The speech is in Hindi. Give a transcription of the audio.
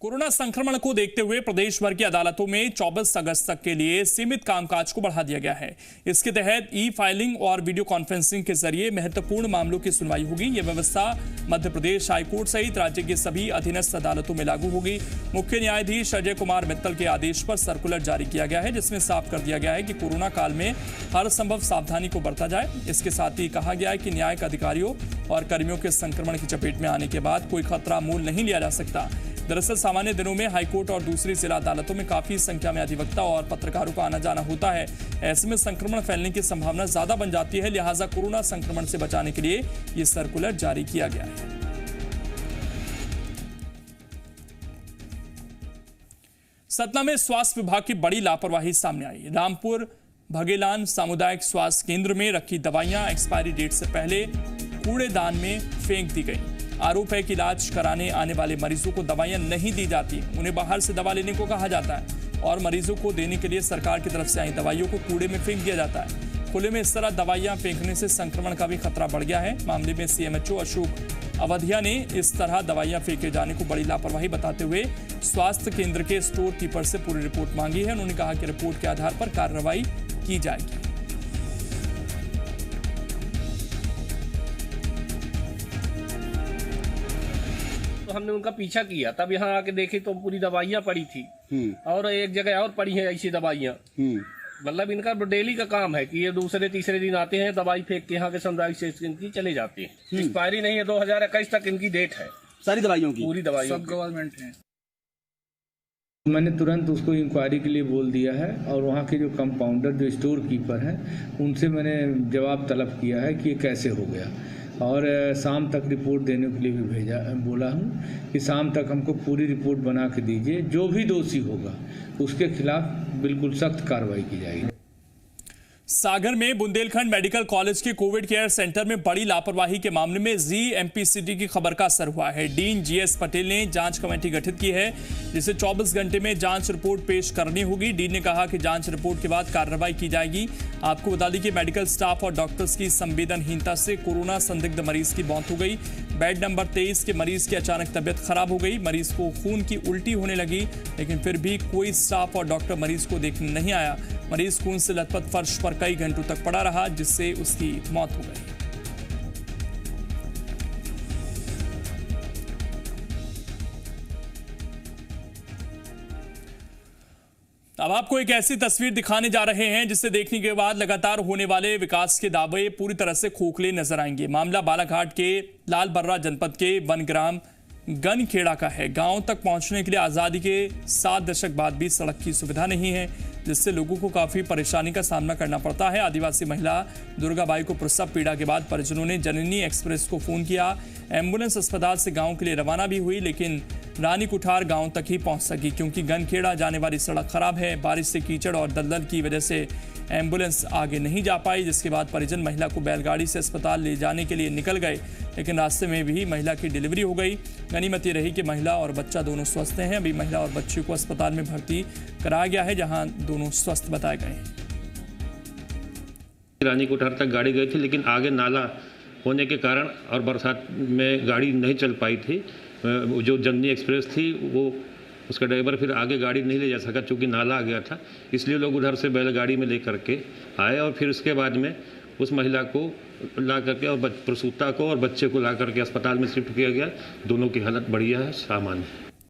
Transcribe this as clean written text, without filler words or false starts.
कोरोना संक्रमण को देखते हुए प्रदेश भर की अदालतों में 24 अगस्त तक के लिए सीमित कामकाज को बढ़ा दिया गया है। इसके तहत ई फाइलिंग और वीडियो कॉन्फ्रेंसिंग के जरिए महत्वपूर्ण मामलों की सुनवाई होगी। यह व्यवस्था मध्य प्रदेश हाईकोर्ट सहित राज्य की सभी अधीनस्थ अदालतों में लागू होगी। मुख्य न्यायाधीश अजय कुमार मित्तल के आदेश पर सर्कुलर जारी किया गया है, जिसमें साफ कर दिया गया है कि कोरोना काल में हर संभव सावधानी को बरता जाए। इसके साथ ही कहा गया है कि न्यायिक अधिकारियों और कर्मियों के संक्रमण की चपेट में आने के बाद कोई खतरा मोल नहीं लिया जा सकता। दरअसल सामान्य दिनों में हाईकोर्ट और दूसरी जिला अदालतों में काफी संख्या में अधिवक्ता और पत्रकारों का आना जाना होता है। ऐसे में संक्रमण फैलने की संभावना ज्यादा बन जाती है, लिहाजा कोरोना संक्रमण से बचाने के लिए यह सर्कुलर जारी किया गया है। सतना में स्वास्थ्य विभाग की बड़ी लापरवाही सामने आई। रामपुर भगेलान सामुदायिक स्वास्थ्य केंद्र में रखी दवाइयां एक्सपायरी डेट से पहले कूड़ेदान में फेंक दी गई। आरोप है कि इलाज कराने आने वाले मरीजों को दवाइयां नहीं दी जाती, उन्हें बाहर से दवा लेने को कहा जाता है और मरीजों को देने के लिए सरकार की तरफ से आई दवाइयों को कूड़े में फेंक दिया जाता है। खुले में इस तरह दवाइयां फेंकने से संक्रमण का भी खतरा बढ़ गया है। मामले में सीएमएचओ अशोक अवधिया ने इस तरह दवाइयां फेंके जाने को बड़ी लापरवाही बताते हुए स्वास्थ्य केंद्र के स्टोर कीपर से पूरी रिपोर्ट मांगी है। उन्होंने कहा कि रिपोर्ट के आधार पर कार्रवाई की जाएगी। हमने उनका पीछा किया, तब यहाँ आके देखे तो पूरी दवाइयाँ पड़ी थी और एक जगह और पड़ी हैं ऐसी दवाइयाँ। मतलब इनका डेली का काम है कि ये दूसरे तीसरे दिन आते हैं, दवाई फेंक के यहाँ के सामुदायिक से इनकी चले जाते हैं। एक्सपायरी नहीं है, 2021 तक इनकी डेट है सारी दवाइयों की, पूरी दवाइयों सब गवर्नमेंट है। मैंने तुरंत उसको इंक्वायरी के लिए बोल दिया है और वहाँ के जो कंपाउंडर जो स्टोर कीपर हैं उनसे मैंने जवाब तलब किया है कि ये कैसे हो गया और शाम तक रिपोर्ट देने के लिए भी बोला हूँ कि शाम तक हमको पूरी रिपोर्ट बना के दीजिए। जो भी दोषी होगा उसके खिलाफ बिल्कुल सख्त कार्रवाई की जाएगी। सागर में बुंदेलखंड मेडिकल कॉलेज के कोविड केयर सेंटर में बड़ी लापरवाही के मामले में जीएमपीसीटी की खबर का असर हुआ है। डीन जीएस पटेल ने जांच कमेटी गठित की है, जिसे 24 घंटे में जांच रिपोर्ट पेश करनी होगी। डीन ने कहा कि जांच रिपोर्ट के बाद कार्रवाई की जाएगी। आपको बता दें कि मेडिकल स्टाफ और डॉक्टर्स की संवेदनहीनता से कोरोना संदिग्ध मरीज की मौत हो गई। बेड नंबर 23 के मरीज की अचानक तबियत खराब हो गई। मरीज को खून की उल्टी होने लगी, लेकिन फिर भी कोई स्टाफ और डॉक्टर मरीज को देखने नहीं आया। मरीज खून से लथपथ फर्श पर कई घंटों तक पड़ा रहा, जिससे उसकी मौत हो गई। अब आपको एक ऐसी तस्वीर दिखाने जा रहे हैं जिसे देखने के बाद लगातार होने वाले विकास के दावे पूरी तरह से खोखले नजर आएंगे। मामला बालाघाट के लालबर्रा जनपद के वनग्राम गनखेड़ा का है। गांव तक पहुंचने के लिए आजादी के 7 दशक बाद भी सड़क की सुविधा नहीं है, जिससे लोगों को काफी परेशानी का सामना करना पड़ता है। आदिवासी महिला दुर्गाबाई को प्रसव पीड़ा के बाद परिजनों ने जननी एक्सप्रेस को फोन किया। एम्बुलेंस अस्पताल से गांव के लिए रवाना भी हुई, लेकिन रानी कुठार गांव तक ही पहुंच सकी, क्योंकि गनखेड़ा जाने वाली सड़क खराब है। बारिश से कीचड़ और दलदल की वजह से एम्बुलेंस आगे नहीं जा पाई, जिसके बाद परिजन महिला को बैलगाड़ी से अस्पताल ले जाने के लिए निकल गए, लेकिन रास्ते में भी महिला की डिलीवरी हो गई। गनीमत ये रही कि महिला और बच्चा दोनों स्वस्थ हैं। अभी महिला और बच्चे को अस्पताल में भर्ती कराया गया है, जहां दोनों स्वस्थ बताए गए हैं। रानी कुठार तक गाड़ी गई थी, लेकिन आगे नाला होने के कारण और बरसात में गाड़ी नहीं चल पाई थी। जो जननी एक्सप्रेस थी वो उसका ड्राइवर फिर आगे गाड़ी नहीं ले जा सका, चूँकि नाला आ गया था। इसलिए लोग उधर से बैलगाड़ी में ले करके आए और फिर उसके बाद में उस महिला को ला करके और प्रसूता को और बच्चे को ला करके अस्पताल में शिफ्ट किया गया। दोनों की हालत बढ़िया है, सामान्य है।